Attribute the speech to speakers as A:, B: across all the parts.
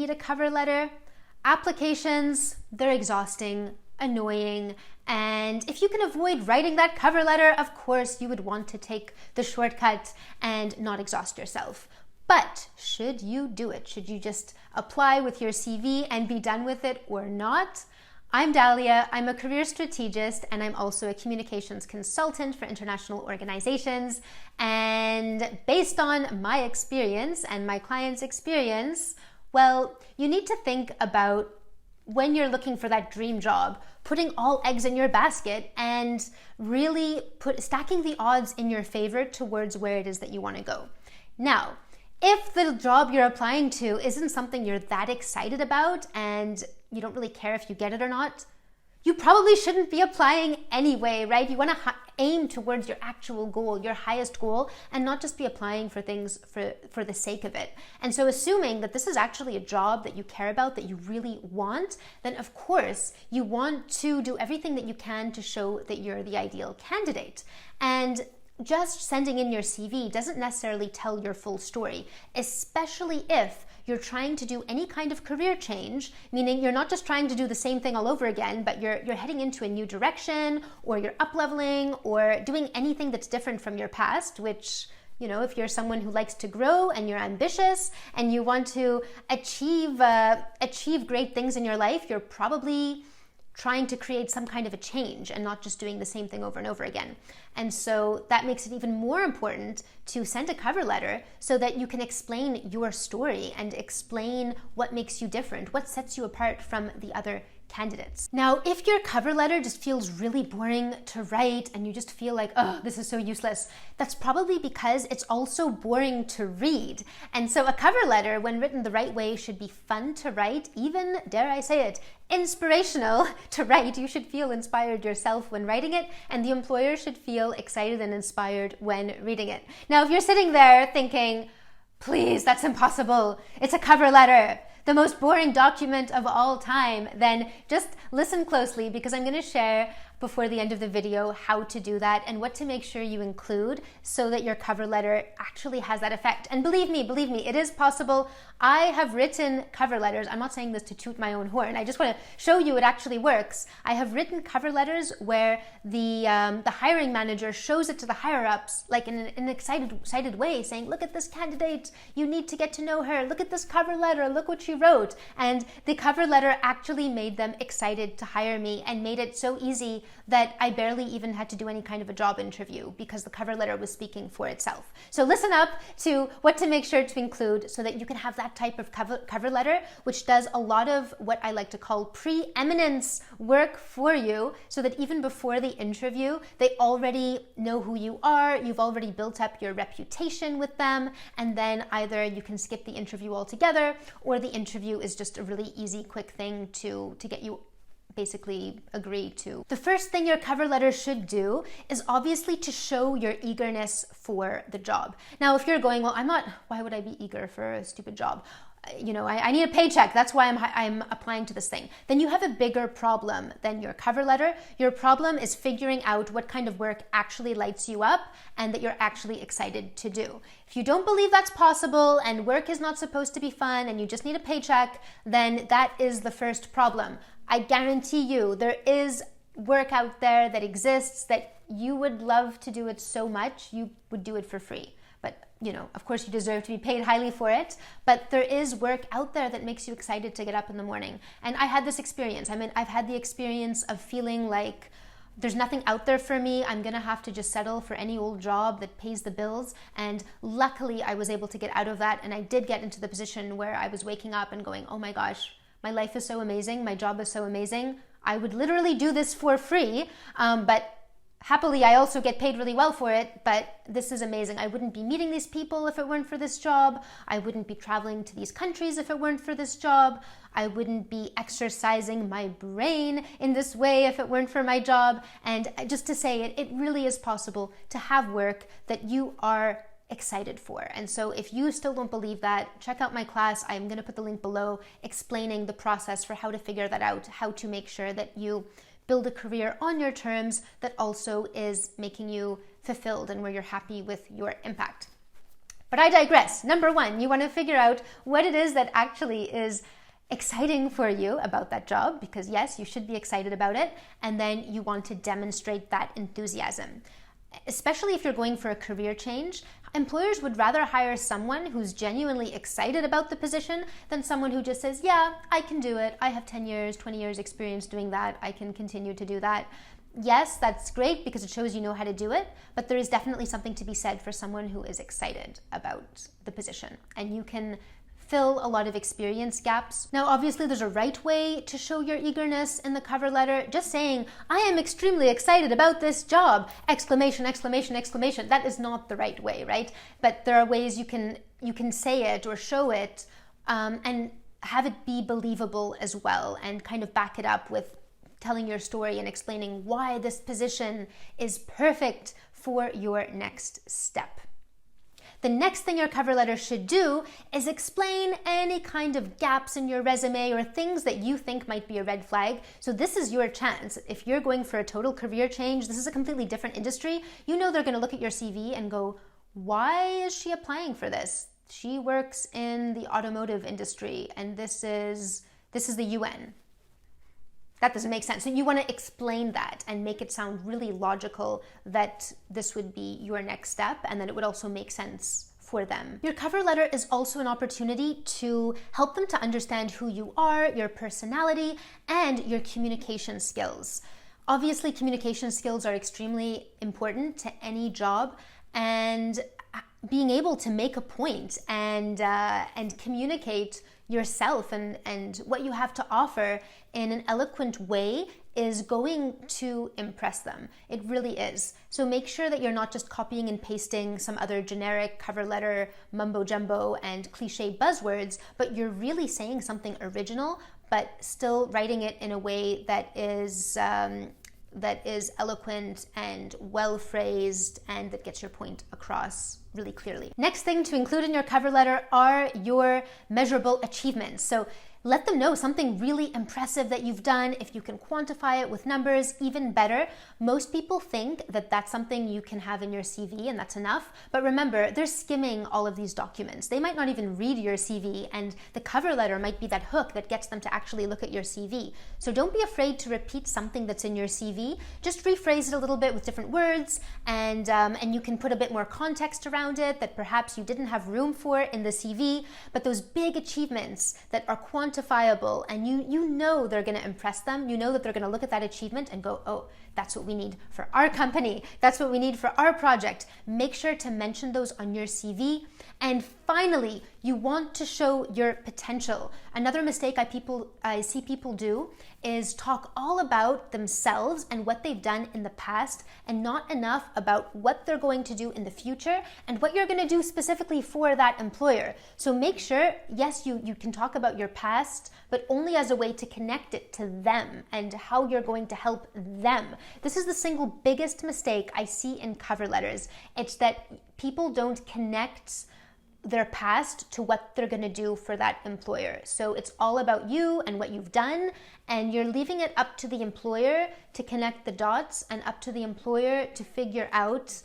A: need a cover letter? Applications, they're exhausting, annoying, and if you can avoid writing that cover letter, of course you would want to take the shortcut and not exhaust yourself. But should you do it? Should you just apply with your CV and be done with it or not? I'm Dahlia, I'm a career strategist, and I'm also a communications consultant for international organizations. And based on my experience and my clients' experience, well, you need to think about when you're looking for that dream job, putting all eggs in your basket and really stacking the odds in your favor towards where it is that you want to go. Now, if the job you're applying to isn't something you're that excited about and you don't really care if you get it or not, you probably shouldn't be applying anyway, right? You want to aim towards your actual goal, your highest goal, and not just be applying for things for the sake of it. And so assuming that this is actually a job that you care about, that you really want, then of course you want to do everything that you can to show that you're the ideal candidate. And just sending in your CV doesn't necessarily tell your full story, especially if you're trying to do any kind of career change, meaning you're not just trying to do the same thing all over again, but you're heading into a new direction, or you're up-leveling, or doing anything that's different from your past, which, you know, if you're someone who likes to grow and you're ambitious and you want to achieve great things in your life, you're probably trying to create some kind of a change and not just doing the same thing over and over again. And so that makes it even more important to send a cover letter so that you can explain your story and explain what makes you different, what sets you apart from the other candidates. Now, if your cover letter just feels really boring to write and you just feel like, oh, this is so useless, that's probably because it's also boring to read. And so a cover letter, when written the right way, should be fun to write, even, dare I say it, inspirational to write. You should feel inspired yourself when writing it, and the employer should feel excited and inspired when reading it. Now, if you're sitting there thinking, please, that's impossible, it's a cover letter, the most boring document of all time, then just listen closely, because I'm going to share before the end of the video how to do that and what to make sure you include so that your cover letter actually has that effect. And believe me, it is possible. I have written cover letters. I'm not saying this to toot my own horn. I just want to show you it actually works. I have written cover letters where the hiring manager shows it to the higher-ups like in an excited way, saying, look at this candidate, you need to get to know her, look at this cover letter, look what she wrote. And the cover letter actually made them excited to hire me and made it so easy that I barely even had to do any kind of a job interview because the cover letter was speaking for itself. So listen up to what to make sure to include so that you can have that type of cover letter, which does a lot of what I like to call preeminence work for you, so that even before the interview, they already know who you are, you've already built up your reputation with them, and then either you can skip the interview altogether, or the interview is just a really easy, quick thing to get you basically agree to. The first thing your cover letter should do is obviously to show your eagerness for the job. Now, if you're going, well, why would I be eager for a stupid job? You know, I need a paycheck, that's why I'm applying to this thing. Then you have a bigger problem than your cover letter. Your problem is figuring out what kind of work actually lights you up and that you're actually excited to do. If you don't believe that's possible and work is not supposed to be fun and you just need a paycheck, then that is the first problem. I guarantee you there is work out there that exists that you would love to do it so much you would do it for free. But, you know, of course you deserve to be paid highly for it, but there is work out there that makes you excited to get up in the morning. And I had this experience. I've had the experience of feeling like there's nothing out there for me. I'm gonna have to just settle for any old job that pays the bills. And luckily I was able to get out of that, and I did get into the position where I was waking up and going, oh my gosh, my life is so amazing, my job is so amazing. I would literally do this for free, but happily, I also get paid really well for it, but this is amazing. I wouldn't be meeting these people if it weren't for this job. I wouldn't be traveling to these countries if it weren't for this job. I wouldn't be exercising my brain in this way if it weren't for my job. And just to say it really is possible to have work that you are excited for. And so if you still don't believe that, check out my class. I'm going to put the link below explaining the process for how to figure that out, how to make sure that you build a career on your terms that also is making you fulfilled and where you're happy with your impact. But I digress. Number one, you want to figure out what it is that actually is exciting for you about that job, because yes, you should be excited about it. And then you want to demonstrate that enthusiasm. Especially if you're going for a career change, employers would rather hire someone who's genuinely excited about the position than someone who just says, yeah, I can do it. I have 10 years, 20 years experience doing that. I can continue to do that. Yes, that's great because it shows you know how to do it, but there is definitely something to be said for someone who is excited about the position, and you can fill a lot of experience gaps. Now, obviously, there's a right way to show your eagerness in the cover letter. Just saying, I am extremely excited about this job, exclamation, exclamation, exclamation. That is not the right way, right? But there are ways you can say it or show it and have it be believable as well, and kind of back it up with telling your story and explaining why this position is perfect for your next step. The next thing your cover letter should do is explain any kind of gaps in your resume or things that you think might be a red flag. So this is your chance. If you're going for a total career change, this is a completely different industry, you know they're going to look at your CV and go, why is she applying for this? She works in the automotive industry and this is the UN. That doesn't make sense. So you want to explain that and make it sound really logical that this would be your next step, and then it would also make sense for them. Your cover letter is also an opportunity to help them to understand who you are, your personality, and your communication skills. Obviously, communication skills are extremely important to any job, and being able to make a point and communicate yourself and what you have to offer in an eloquent way is going to impress them. It really is. So make sure that you're not just copying and pasting some other generic cover letter mumbo jumbo and cliche buzzwords, but you're really saying something original, but still writing it in a way that is eloquent and well phrased and that gets your point across really clearly. Next thing to include in your cover letter are your measurable achievements. So let them know something really impressive that you've done. If you can quantify it with numbers, even better. Most people think that that's something you can have in your CV and that's enough. But remember, they're skimming all of these documents. They might not even read your CV, and the cover letter might be that hook that gets them to actually look at your CV. So don't be afraid to repeat something that's in your CV. Just rephrase it a little bit with different words, and you can put a bit more context around it that perhaps you didn't have room for in the CV. But those big achievements that are quantifiable and you know they're going to impress them, you know that they're going to look at that achievement and go, oh, that's what we need for our company, that's what we need for our project. Make sure to mention those on your CV. And finally, you want to show your potential. Another mistake I see people do is talk all about themselves and what they've done in the past, and not enough about what they're going to do in the future and what you're going to do specifically for that employer. So make sure, yes, you can talk about your past, but only as a way to connect it to them and how you're going to help them. This is the single biggest mistake I see in cover letters. It's that people don't connect their past to what they're going to do for that employer. So it's all about you and what you've done, and you're leaving it up to the employer to connect the dots and up to the employer to figure out,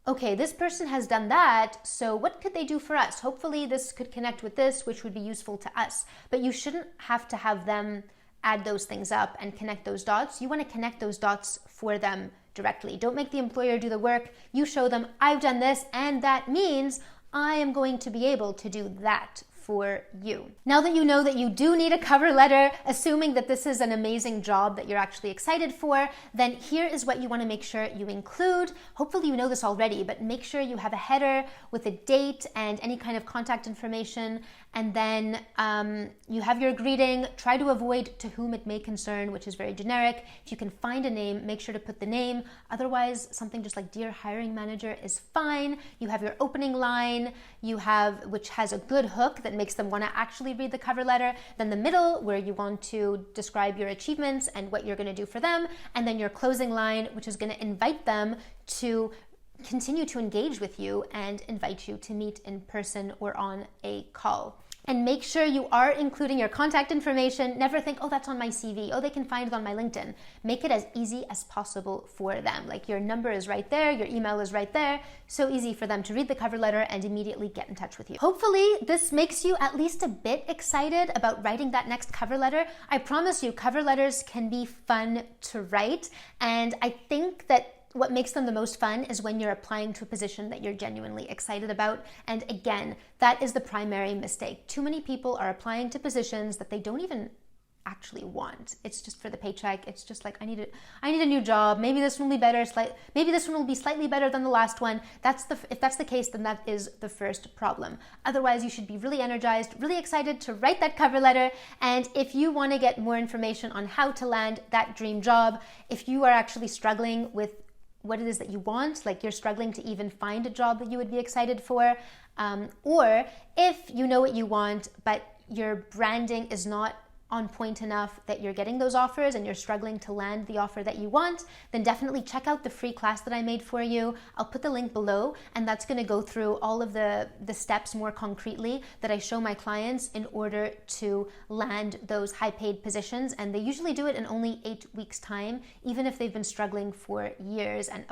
A: okay, this person has done that, so what could they do for us? Hopefully this could connect with this, which would be useful to us. But you shouldn't have to have them add those things up and connect those dots. You want to connect those dots for them directly. Don't make the employer do the work. You show them, I've done this, and that means I am going to be able to do that for you. Now that you know that you do need a cover letter, assuming that this is an amazing job that you're actually excited for, then here is what you want to make sure you include. Hopefully you know this already, but make sure you have a header with a date and any kind of contact information, and then you have your greeting. Try to avoid "to whom it may concern," which is very generic. If you can find a name, make sure to put the name. Otherwise, something just like "Dear Hiring Manager" is fine. You have your opening line, which has a good hook that makes them want to actually read the cover letter. Then the middle, where you want to describe your achievements and what you're going to do for them. And then your closing line, which is going to invite them to continue to engage with you and invite you to meet in person or on a call. And make sure you are including your contact information. Never think, oh, that's on my CV. Oh, they can find it on my LinkedIn. Make it as easy as possible for them. Like your number is right there, your email is right there. So easy for them to read the cover letter and immediately get in touch with you. Hopefully this makes you at least a bit excited about writing that next cover letter. I promise you, cover letters can be fun to write. And I think that what makes them the most fun is when you're applying to a position that you're genuinely excited about. And again, that is the primary mistake. Too many people are applying to positions that they don't even actually want. It's just for the paycheck. It's just like, I need a new job. Maybe this one will be better. Maybe this one will be slightly better than the last one. If that's the case, then that is the first problem. Otherwise, you should be really energized, really excited to write that cover letter. And if you want to get more information on how to land that dream job, if you are actually struggling with what it is that you want, like you're struggling to even find a job that you would be excited for, or if you know what you want, but your branding is not on point enough that you're getting those offers and you're struggling to land the offer that you want, then definitely check out the free class that I made for you. I'll put the link below, and that's going to go through all of the steps more concretely that I show my clients in order to land those high paid positions. And they usually do it in only 8 weeks time, even if they've been struggling for years and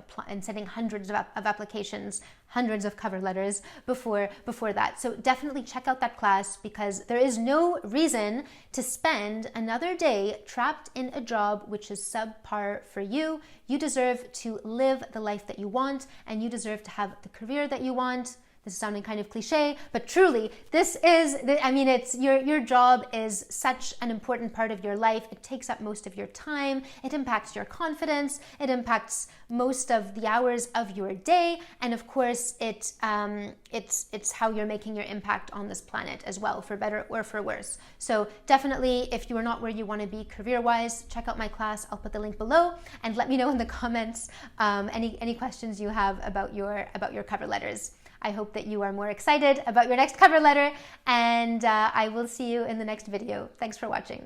A: sending hundreds of applications, hundreds of cover letters before that. So definitely check out that class, because there is no reason to spend another day trapped in a job which is subpar for you. You deserve to live the life that you want, and you deserve to have the career that you want. This is sounding kind of cliche, but truly, your job is such an important part of your life. It takes up most of your time. It impacts your confidence. It impacts most of the hours of your day. And of course, it's how you're making your impact on this planet as well, for better or for worse. So definitely, if you are not where you want to be career-wise, check out my class. I'll put the link below, and let me know in the comments any questions you have about your cover letters. I hope that you are more excited about your next cover letter, and I will see you in the next video. Thanks for watching.